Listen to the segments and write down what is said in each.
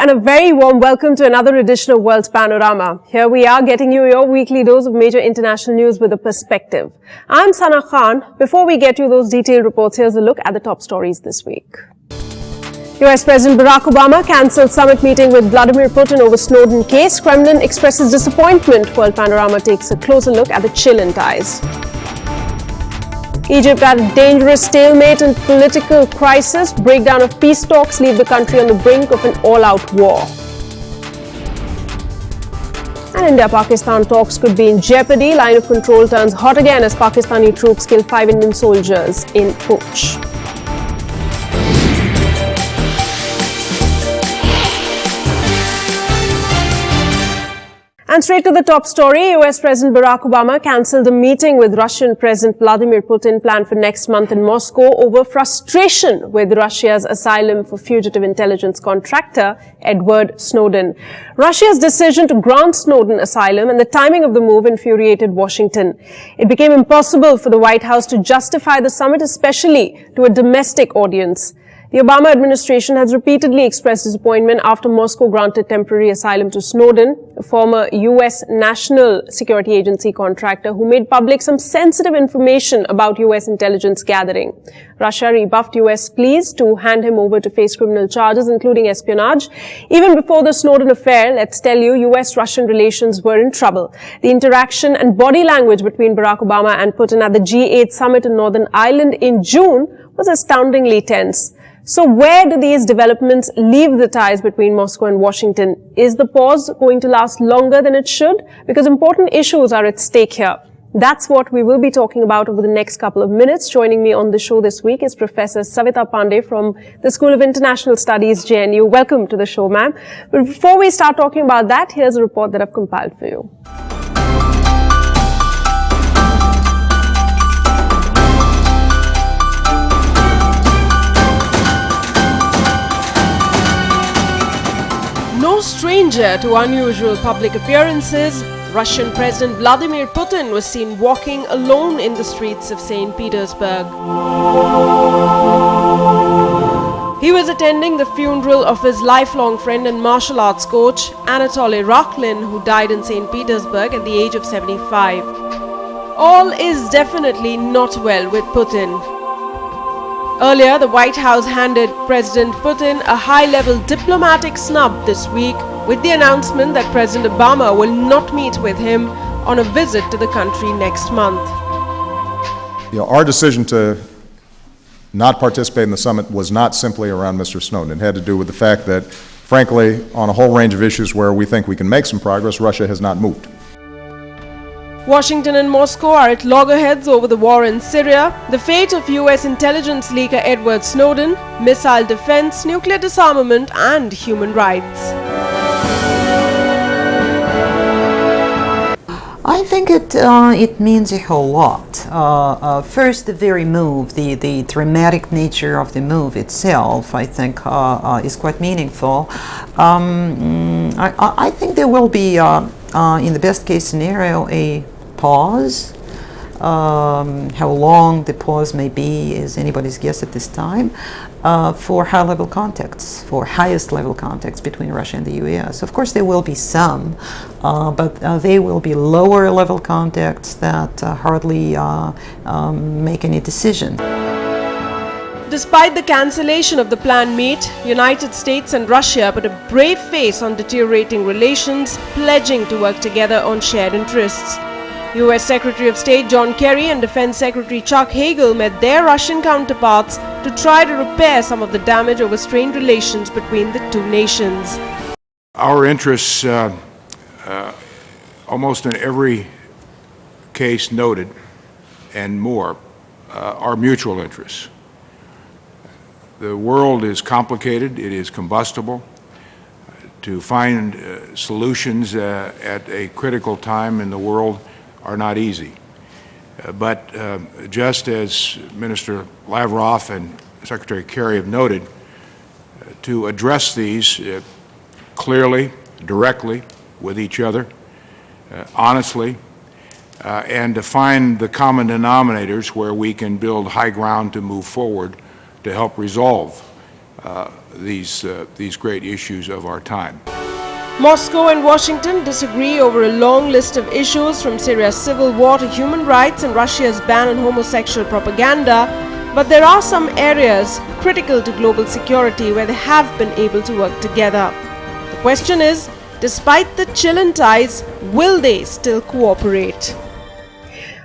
and a very warm welcome to another edition of World Panorama. Here we are getting you your weekly dose of major international news with a perspective. I'm Sana Khan. Before we get you those detailed reports, here's a look at the top stories this week. US President Barack Obama cancelled summit meeting with Vladimir Putin over Snowden case. Kremlin expresses disappointment. World Panorama takes a closer look at the chill in ties. Egypt at a dangerous stalemate and political crisis. Breakdown of peace talks leave the country on the brink of an all-out war. And India-Pakistan talks could be in jeopardy. Line of control turns hot again as Pakistani troops kill 5 Indian soldiers in Poonch. And straight to the top story, US President Barack Obama cancelled a meeting with Russian President Vladimir Putin planned for next month in Moscow over frustration with Russia's asylum for fugitive intelligence contractor Edward Snowden. Russia's decision to grant Snowden asylum and the timing of the move infuriated Washington. It became impossible for the White House to justify the summit, especially to a domestic audience. The Obama administration has repeatedly expressed disappointment after Moscow granted temporary asylum to Snowden, a former U.S. National Security Agency contractor who made public some sensitive information about U.S. intelligence gathering. Russia rebuffed U.S. pleas to hand him over to face criminal charges, including espionage. Even before the Snowden affair, let's tell you, U.S.-Russian relations were in trouble. The interaction and body language between Barack Obama and Putin at the G8 summit in Northern Ireland in June was astoundingly tense. So where do these developments leave the ties between Moscow and Washington? Is the pause going to last longer than it should? Because important issues are at stake here. That's what we will be talking about over the next couple of minutes. Joining me on the show this week is Professor Savita Pandey from the School of International Studies, JNU. Welcome to the show, ma'am. But before we start talking about that, here's a report that I've compiled for you. No stranger to unusual public appearances, Russian President Vladimir Putin was seen walking alone in the streets of St. Petersburg. He was attending the funeral of his lifelong friend and martial arts coach, Anatoly Raklin, who died in St. Petersburg at the age of 75. All is definitely not well with Putin. Earlier, the White House handed President Putin a high-level diplomatic snub this week with the announcement that President Obama will not meet with him on a visit to the country next month. Our decision to not participate in the summit was not simply around Mr. Snowden. It had to do with the fact that, frankly, on a whole range of issues where we think we can make some progress, Russia has not moved. Washington and Moscow are at loggerheads over the war in Syria, the fate of U.S. intelligence leaker Edward Snowden, missile defense, nuclear disarmament, and human rights. I think it means a whole lot. First, the very move, the dramatic nature of the move itself, I think, is quite meaningful. I think there will be, in the best case scenario, a pause. How long the pause may be is anybody's guess at this time, for high-level contacts, for highest-level contacts between Russia and the U.S. Of course, there will be some, but they will be lower-level contacts that hardly make any decision. Despite the cancellation of the planned meet, United States and Russia put a brave face on deteriorating relations, pledging to work together on shared interests. U.S. Secretary of State John Kerry and Defense Secretary Chuck Hagel met their Russian counterparts to try to repair some of the damage over strained relations between the two nations. Our interests, almost in every case noted and more, are mutual interests. The world is complicated, it is combustible. To find solutions at a critical time in the world are not easy. But just as Minister Lavrov and Secretary Kerry have noted, to address these clearly, directly, with each other, honestly, and to find the common denominators where we can build high ground to move forward to help resolve these great issues of our time. Moscow and Washington disagree over a long list of issues, from Syria's civil war to human rights and Russia's ban on homosexual propaganda. But there are some areas critical to global security where they have been able to work together. The question is, despite the chill in ties, will they still cooperate?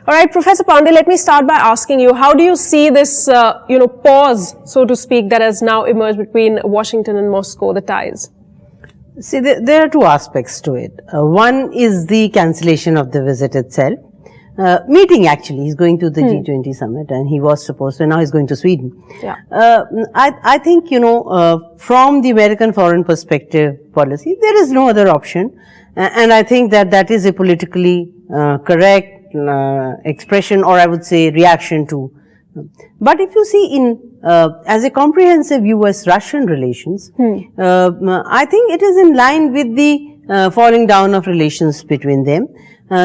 All right, Professor Pandey, let me start by asking you, how do you see this, pause, so to speak, that has now emerged between Washington and Moscow, the ties? See, there are two aspects to it. One is the cancellation of the visit itself. Meeting, actually, he's going to the G20 summit, and he was supposed to, now he's going to Sweden. Yeah. I think, from the American foreign perspective policy, there is no other option. And I think that is a politically correct expression, or I would say reaction to. But if you see as a comprehensive US-Russian relations, I think it is in line with the falling down of relations between them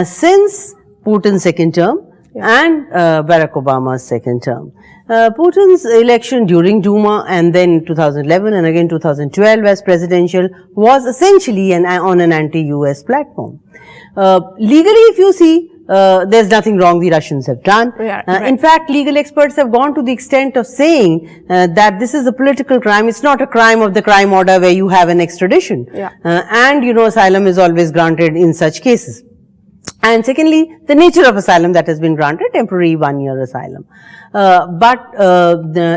since Putin's second term and Barack Obama's second term. Putin's election during Duma and then 2011 and again 2012 as presidential was essentially on an anti-US platform. Legally, if you see, there's nothing wrong the Russians have done. Right. In fact, legal experts have gone to the extent of saying that this is a political crime. It's not a crime of the crime order where you have an extradition. Yeah. And, asylum is always granted in such cases. And secondly, the nature of asylum that has been granted, temporary 1-year asylum. But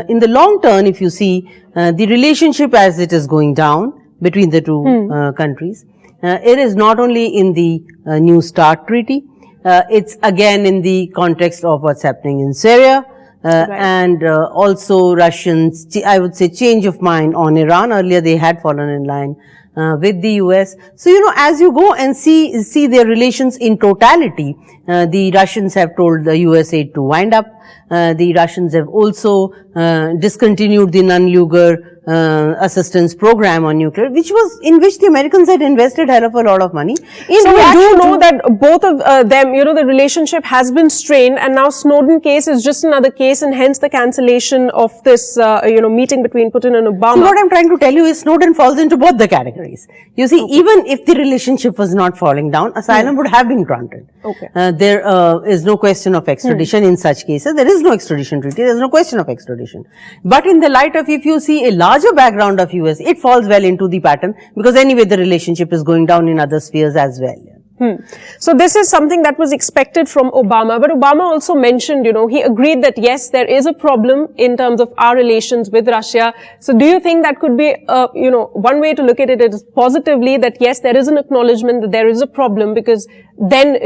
in the long term, if you see the relationship as it is going down between the two countries, it is not only in the New START treaty, it's again in the context of what's happening in Syria, and also Russians, I would say, change of mind on Iran. Earlier they had fallen in line with the US. So, as you go and see their relations in totality, the Russians have told the US aid to wind up. The Russians have also discontinued the non-Lugar assistance program on nuclear, in which the Americans had invested hell of a lot of money. So we do know that both of them, the relationship has been strained, and now Snowden case is just another case, and hence the cancellation of this, meeting between Putin and Obama. So what I'm trying to tell you is Snowden falls into both the categories. You see, even if the relationship was not falling down, asylum would have been granted. Okay. There is no question of extradition in such cases. There is no extradition treaty. There is no question of extradition. But in the light of, if you see a larger background of US, it falls well into the pattern, because anyway the relationship is going down in other spheres as well. So this is something that was expected from Obama, but Obama also mentioned, he agreed that yes, there is a problem in terms of our relations with Russia. So do you think that could be, one way to look at it is positively, that yes, there is an acknowledgement that there is a problem, because then,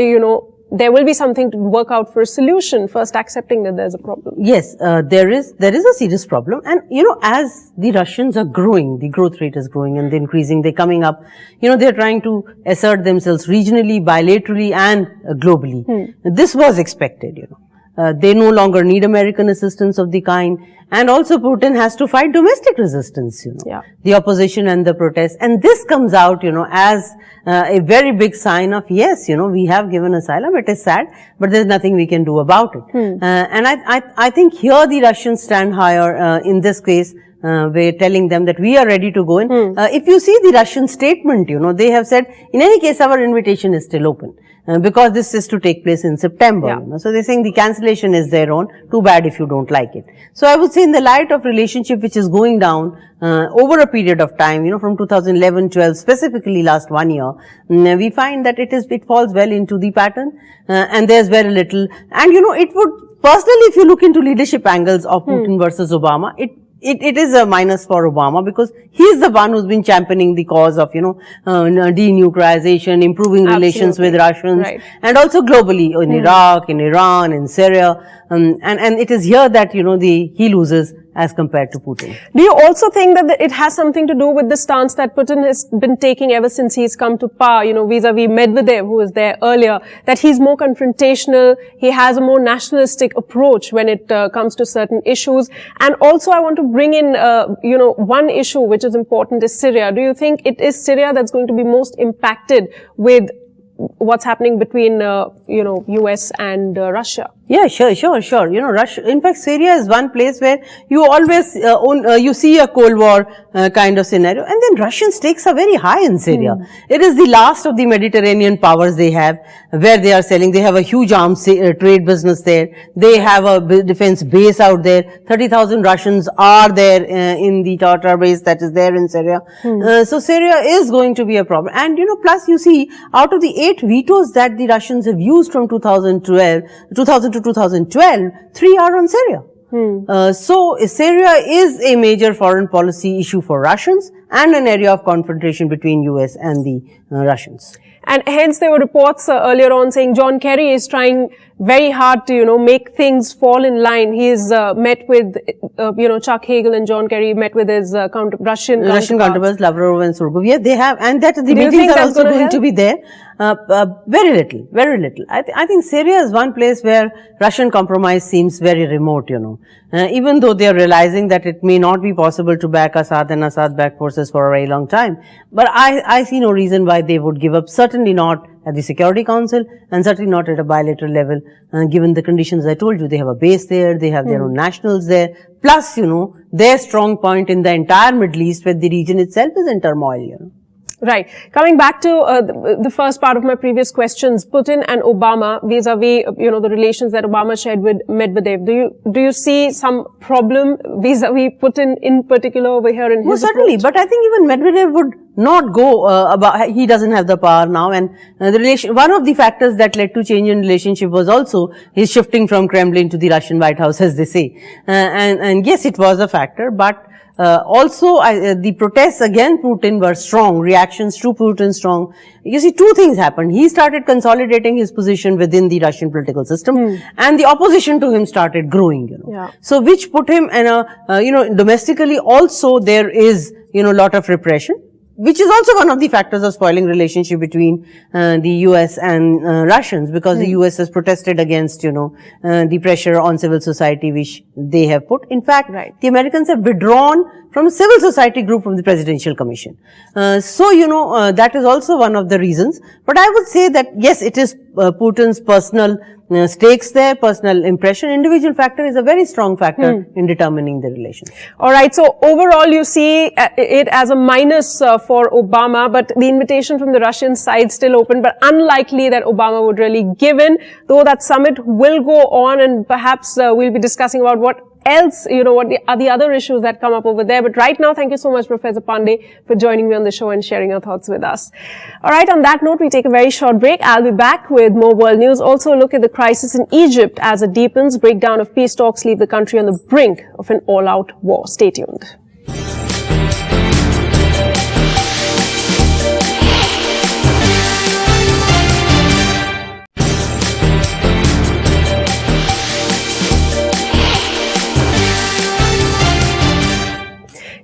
there will be something to work out for a solution, first accepting that there's a problem. Yes, there is a serious problem. And, as the Russians are growing, the growth rate is growing and they're increasing, they're coming up, they're trying to assert themselves regionally, bilaterally and globally. This was expected, They no longer need American assistance of the kind. And also Putin has to fight domestic resistance, Yeah. the opposition and the protests. And this comes out, as a very big sign of, yes, we have given asylum. It is sad, but there's nothing we can do about it. And I think here the Russians stand higher in this case. We're telling them that we are ready to go in. If you see the Russian statement, they have said, in any case, our invitation is still open. Because this is to take place in September. Yeah. So they're saying the cancellation is their own. Too bad if you don't like it. So I would say, in the light of relationship which is going down over a period of time, from 2011-12, specifically last 1 year, we find that it falls well into the pattern, and there's very little. And it would personally, if you look into leadership angles of Putin versus Obama, it is a minus for Obama, because he's the one who's been championing the cause of, denuclearization, improving relations with Russians, and also globally in Iraq, in Iran, in Syria. And it is here that, he loses as compared to Putin. Do you also think that it has something to do with the stance that Putin has been taking ever since he's come to power, vis-a-vis Medvedev, who was there earlier, that he's more confrontational, he has a more nationalistic approach when it comes to certain issues? And also I want to bring in, one issue which is important is Syria. Do you think it is Syria that's going to be most impacted with what's happening between, US and Russia? Yeah, sure. You know, Russia, in fact, Syria is one place where you always you see a Cold War kind of scenario, and then Russian stakes are very high in Syria. It is the last of the Mediterranean powers they have, where they are selling. They have a huge arms trade business there. They have a defense base out there. 30,000 Russians are there in the Tatar base that is there in Syria. So Syria is going to be a problem. And, you know, plus you see, out of the 8 vetoes that the Russians have used from 2000 to 2012, 3 are on Syria. So Syria is a major foreign policy issue for Russians and an area of confrontation between US and the Russians. And hence there were reports earlier on saying John Kerry is trying very hard to, you know, make things fall in line. He's met with, you know, Chuck Hagel and John Kerry met with his Russian counterparts, Lavrov and Surgov. Yes, they have, and that the meetings are also going to be there. Very little. I think Syria is one place where Russian compromise seems very remote, you know. Even though they are realizing that it may not be possible to back Assad and Assad-backed forces for a very long time. But I see no reason why they would give up, certainly not at the Security Council and certainly not at a bilateral level, given the conditions I told you. They have a base there, they have their own nationals there, plus, you know, their strong point in the entire Middle East where the region itself is in turmoil, you know. Right. Coming back to the first part of my previous questions, Putin and Obama vis-a-vis, you know, the relations that Obama shared with Medvedev. Do you see some problem vis-a-vis Putin in particular over here in his certainly, approach? but I think even Medvedev would not go about, he doesn't have the power now, and the relation, one of the factors that led to change in relationship was also his shifting from Kremlin to the Russian White House, as they say. And yes, it was a factor, but also, the protests against Putin were strong, reactions to Putin strong. You see, 2 things happened. He started consolidating his position within the Russian political system, and the opposition to him started growing, you know. Yeah. So, which put him in a, you know, domestically also there is, you know, lot of repression, which is also one of the factors of spoiling relationship between the US and Russians, because the US has protested against, you know, the pressure on civil society which they have put. In fact, the Americans have withdrawn from a civil society group from the Presidential Commission. So, you know, that is also one of the reasons. But I would say that, yes, it is Putin's personal stakes there, personal impression. Individual factor is a very strong factor in determining the relations. All right. So overall, you see it as a minus for Obama, but the invitation from the Russian side still open, but unlikely that Obama would really give in, though that summit will go on, and perhaps we'll be discussing about what else, you know, what are the other issues that come up over there. But right now, thank you so much, Professor Pandey, for joining me on the show and sharing your thoughts with us. All right, on that note, we take a very short break. I'll be back with more world news. Also, look at the crisis in Egypt as it deepens. Breakdown of peace talks leave the country on the brink of an all-out war. Stay tuned.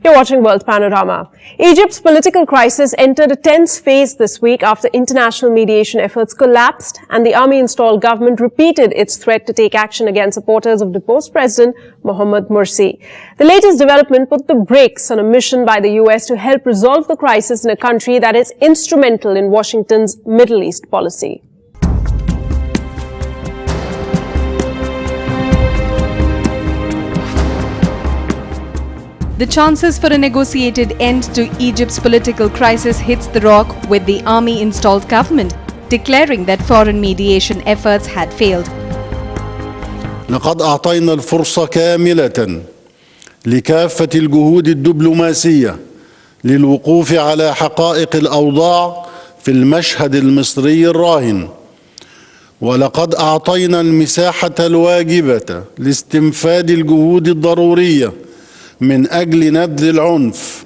You're watching World Panorama. Egypt's political crisis entered a tense phase this week after international mediation efforts collapsed and the army-installed government repeated its threat to take action against supporters of deposed President Mohamed Morsi. The latest development put the brakes on a mission by the US to help resolve the crisis in a country that is instrumental in Washington's Middle East policy. The chances for a negotiated end to Egypt's political crisis hits the rock with the army-installed government declaring that foreign mediation efforts had failed. لقد أعطينا الفرصة كاملة لكافة الجهود الدبلوماسية للوقوف على حقائق الأوضاع في المشهد المصري الراهن، ولقد أعطينا المساحة الواجبة لاستنفاذ الجهود الضرورية من أجل نبذ العنف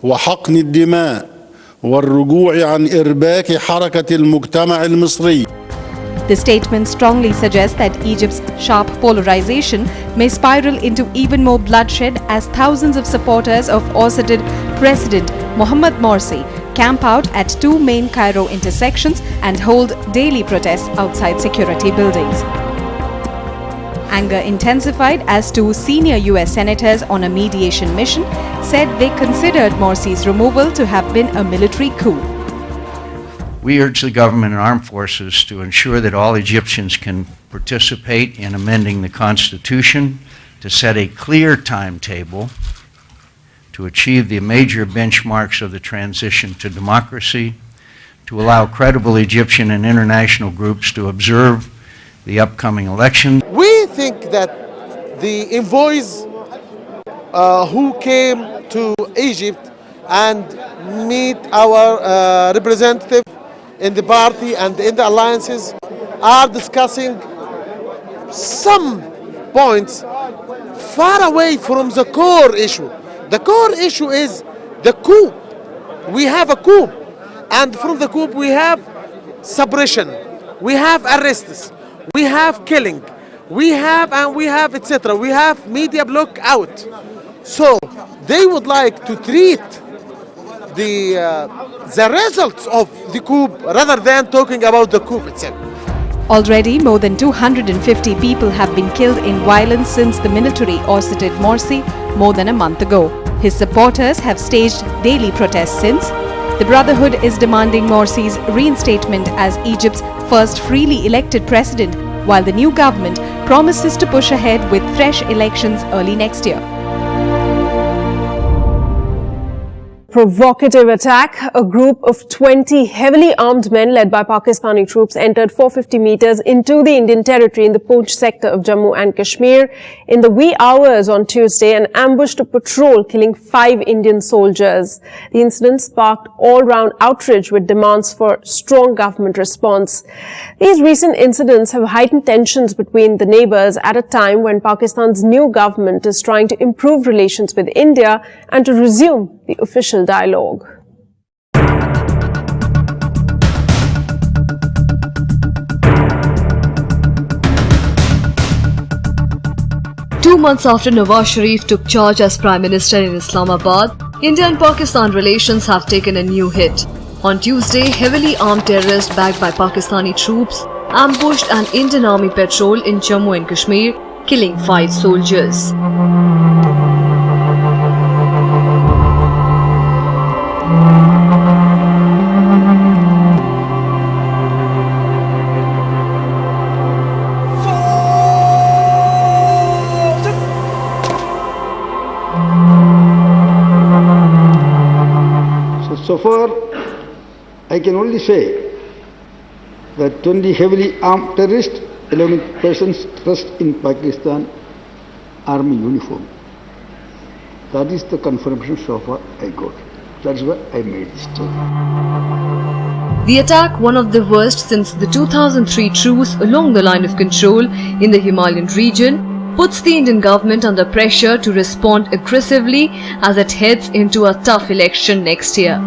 وحقن الدماء والرجوع عن إرباك حركة المجتمع المصري. The statement strongly suggests that Egypt's sharp polarization may spiral into even more bloodshed as thousands of supporters of ousted President Mohamed Morsi camp out at 2 main Cairo intersections and hold daily protests outside security buildings. Anger intensified as 2 senior US senators on a mediation mission said they considered Morsi's removal to have been a military coup. We urge the government and armed forces to ensure that all Egyptians can participate in amending the Constitution, to set a clear timetable to achieve the major benchmarks of the transition to democracy, to allow credible Egyptian and international groups to observe the upcoming election. We think that the envoys who came to Egypt and meet our representative in the party and in the alliances are discussing some points far away from the core issue. The core issue is the coup. We have a coup, and from the coup we have suppression, we have arrests, we have killing, we have etc. We have media block out. So they would like to treat the results of the coup rather than talking about the coup itself. Already, more than 250 people have been killed in violence since the military ousted Morsi more than a month ago. His supporters have staged daily protests since. The Brotherhood is demanding Morsi's reinstatement as Egypt's first freely elected president, while the new government promises to push ahead with fresh elections early next year. Provocative attack. A group of 20 heavily armed men led by Pakistani troops entered 450 meters into the Indian territory in the Poonch sector of Jammu and Kashmir in the wee hours on Tuesday and ambushed a patrol, killing 5 Indian soldiers. The incident sparked all-round outrage with demands for strong government response. These recent incidents have heightened tensions between the neighbors at a time when Pakistan's new government is trying to improve relations with India and to resume the official dialogue. Two months after Nawaz Sharif took charge as Prime Minister in Islamabad, India and Pakistan relations have taken a new hit. On Tuesday, heavily armed terrorists backed by Pakistani troops ambushed an Indian Army patrol in Jammu and Kashmir, killing 5 soldiers. So far, I can only say that 20 heavily armed terrorists, 11 persons dressed in Pakistan army uniform. That is the confirmation so far I got. That's why I made this statement. The attack, one of the worst since the 2003 truce along the line of control in the Himalayan region, puts the Indian government under pressure to respond aggressively as it heads into a tough election next year.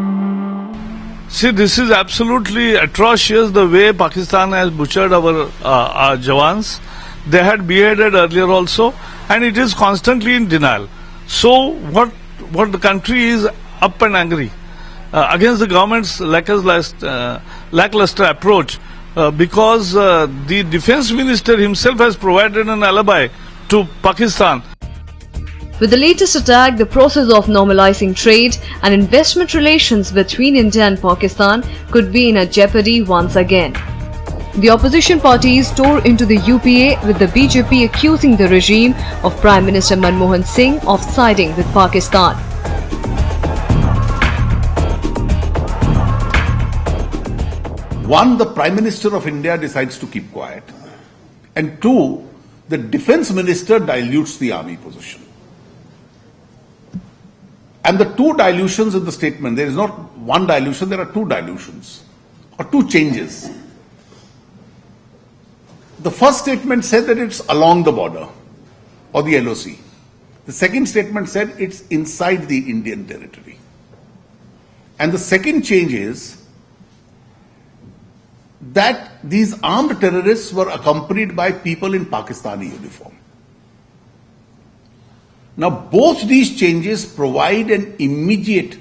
See, this is absolutely atrocious the way Pakistan has butchered our Jawans. They had beheaded earlier also, and it is constantly in denial. So what the country is up and angry against the government's lackluster approach because the defense minister himself has provided an alibi to Pakistan. With the latest attack, the process of normalizing trade and investment relations between India and Pakistan could be in a jeopardy once again. The opposition parties tore into the UPA, with the BJP accusing the regime of Prime Minister Manmohan Singh of siding with Pakistan. One, the Prime Minister of India decides to keep quiet. And two, the Defence Minister dilutes the army position. And the two dilutions in the statement, there is not one dilution, there are two dilutions or two changes. The first statement said that it's along the border or the LOC. The second statement said it's inside the Indian territory. And the second change is that these armed terrorists were accompanied by people in Pakistani uniform. Now, both these changes provide an immediate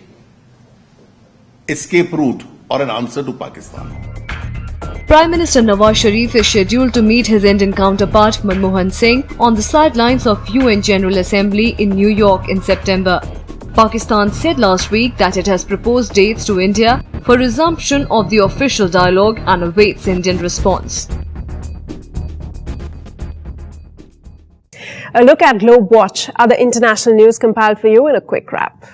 escape route or an answer to Pakistan. Prime Minister Nawaz Sharif is scheduled to meet his Indian counterpart Manmohan Singh on the sidelines of UN General Assembly in New York in September. Pakistan said last week that it has proposed dates to India for resumption of the official dialogue and awaits Indian response. A look at Globe Watch, other international news compiled for you in a quick wrap.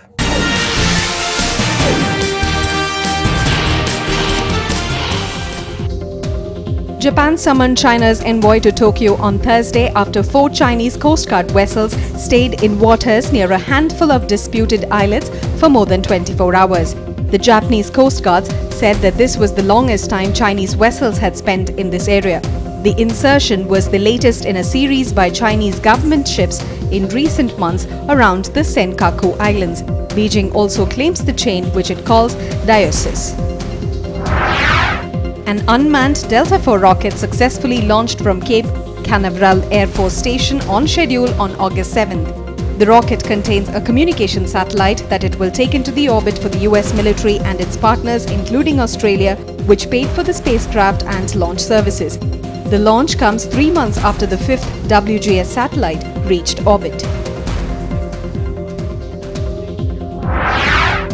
Japan summoned China's envoy to Tokyo on Thursday after 4 Chinese Coast Guard vessels stayed in waters near a handful of disputed islets for more than 24 hours. The Japanese Coast Guards said that this was the longest time Chinese vessels had spent in this area. The insertion was the latest in a series by Chinese government ships in recent months around the Senkaku Islands. Beijing also claims the chain, which it calls Diocese. An unmanned Delta IV rocket successfully launched from Cape Canaveral Air Force Station on schedule on August 7th. The rocket contains a communication satellite that it will take into the orbit for the US military and its partners, including Australia, which paid for the spacecraft and launch services. The launch comes 3 months after the 5th WGS satellite reached orbit.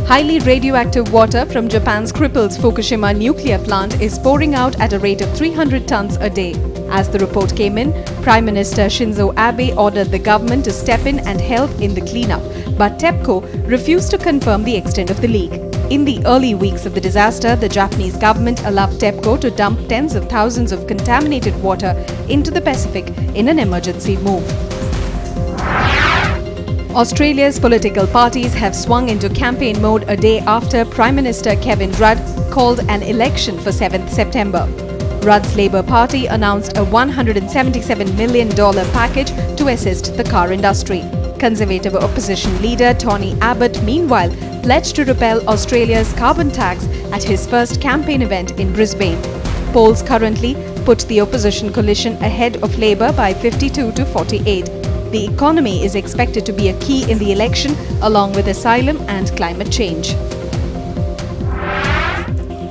Highly radioactive water from Japan's crippled Fukushima nuclear plant is pouring out at a rate of 300 tons a day. As the report came in, Prime Minister Shinzo Abe ordered the government to step in and help in the cleanup, but TEPCO refused to confirm the extent of the leak. In the early weeks of the disaster, the Japanese government allowed TEPCO to dump tens of thousands of contaminated water into the Pacific in an emergency move. Australia's political parties have swung into campaign mode a day after Prime Minister Kevin Rudd called an election for 7th September. Rudd's Labour Party announced a $177 million package to assist the car industry. Conservative opposition leader Tony Abbott, meanwhile, pledged to repeal Australia's carbon tax at his first campaign event in Brisbane. Polls currently put the opposition coalition ahead of Labour by 52 to 48. The economy is expected to be a key in the election, along with asylum and climate change.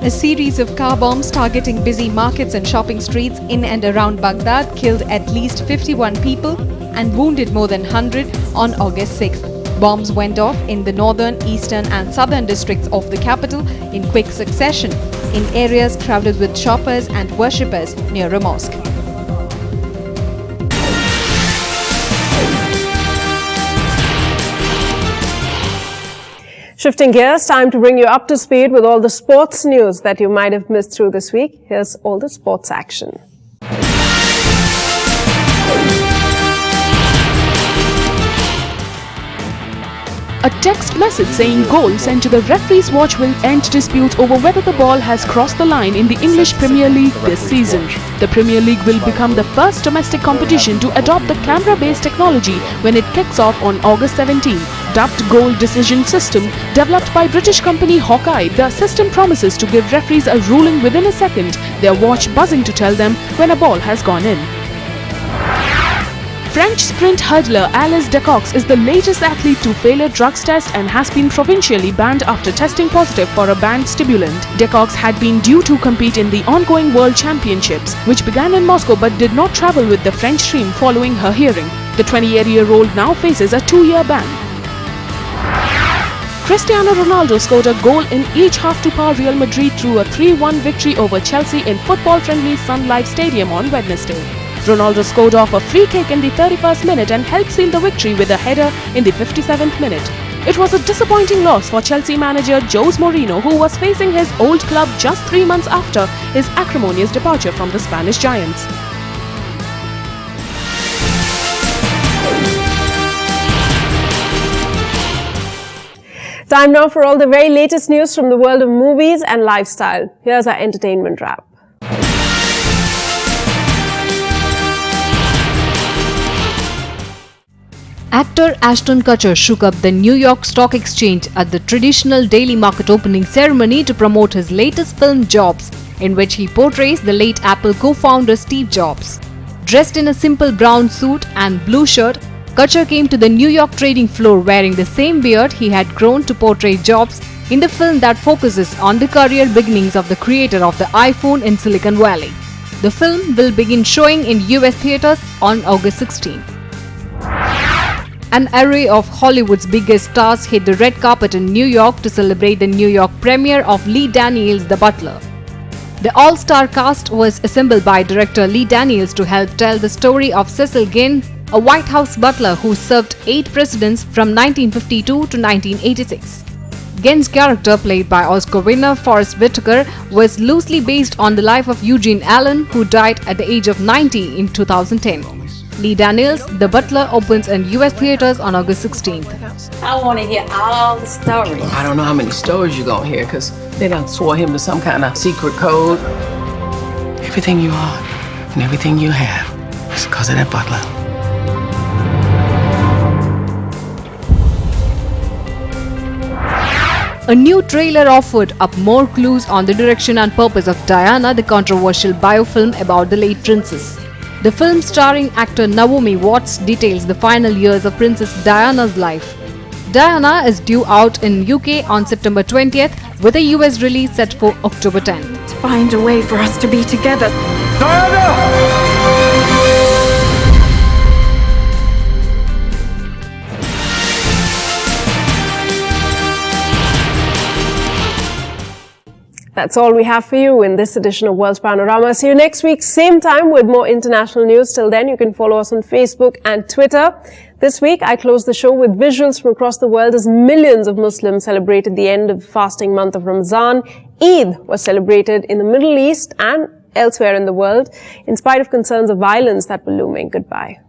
A series of car bombs targeting busy markets and shopping streets in and around Baghdad killed at least 51 people and wounded more than 100 on August 6th. Bombs went off in the northern, eastern and southern districts of the capital in quick succession, in areas crowded with shoppers and worshippers near a mosque. Shifting gears, time to bring you up to speed with all the sports news that you might have missed through this week. Here's all the sports action. A text message saying goal sent to the referee's watch will end disputes over whether the ball has crossed the line in the English Premier League this season. The Premier League will become the first domestic competition to adopt the camera-based technology when it kicks off on August 17. Dubbed Goal Decision System, developed by British company Hawkeye, the system promises to give referees a ruling within a second, their watch buzzing to tell them when a ball has gone in. French sprint hurdler Alice Decox is the latest athlete to fail a drugs test and has been provincially banned after testing positive for a banned stimulant. Decox had been due to compete in the ongoing World Championships, which began in Moscow but did not travel with the French team following her hearing. The 28-year-old now faces a 2-year ban. Cristiano Ronaldo scored a goal in each half to power Real Madrid through a 3-1 victory over Chelsea in football-friendly Sun Life Stadium on Wednesday. Ronaldo scored off a free kick in the 31st minute and helped seal the victory with a header in the 57th minute. It was a disappointing loss for Chelsea manager Jose Mourinho, who was facing his old club just 3 months after his acrimonious departure from the Spanish Giants. Time now for all the very latest news from the world of movies and lifestyle. Here's our entertainment wrap. Actor Ashton Kutcher shook up the New York Stock Exchange at the traditional daily market opening ceremony to promote his latest film Jobs, in which he portrays the late Apple co-founder Steve Jobs. Dressed in a simple brown suit and blue shirt, Kutcher came to the New York trading floor wearing the same beard he had grown to portray Jobs in the film that focuses on the career beginnings of the creator of the iPhone in Silicon Valley. The film will begin showing in US theaters on August 16. An array of Hollywood's biggest stars hit the red carpet in New York to celebrate the New York premiere of Lee Daniels' The Butler. The all-star cast was assembled by director Lee Daniels to help tell the story of Cecil Ginn, a White House butler who served 8 presidents from 1952 to 1986. Ginn's character, played by Oscar winner Forrest Whitaker, was loosely based on the life of Eugene Allen, who died at the age of 90 in 2010. Lee Daniels' The Butler opens in US theaters on August 16th. I want to hear all the stories. I don't know how many stories you're going to hear because they done swore him to some kind of secret code. Everything you are and everything you have is because of that butler. A new trailer offered up more clues on the direction and purpose of Diana, the controversial biofilm about the late princess. The film, starring actor Naomi Watts, details the final years of Princess Diana's life. Diana is due out in UK on September 20th, with a US release set for October 10th. Find a way for us to be together. That's all we have for you in this edition of World Panorama. See you next week, same time, with more international news. Till then, you can follow us on Facebook and Twitter. This week, I close the show with visuals from across the world as millions of Muslims celebrated the end of the fasting month of Ramzan. Eid was celebrated in the Middle East and elsewhere in the world, in spite of concerns of violence that were looming. Goodbye.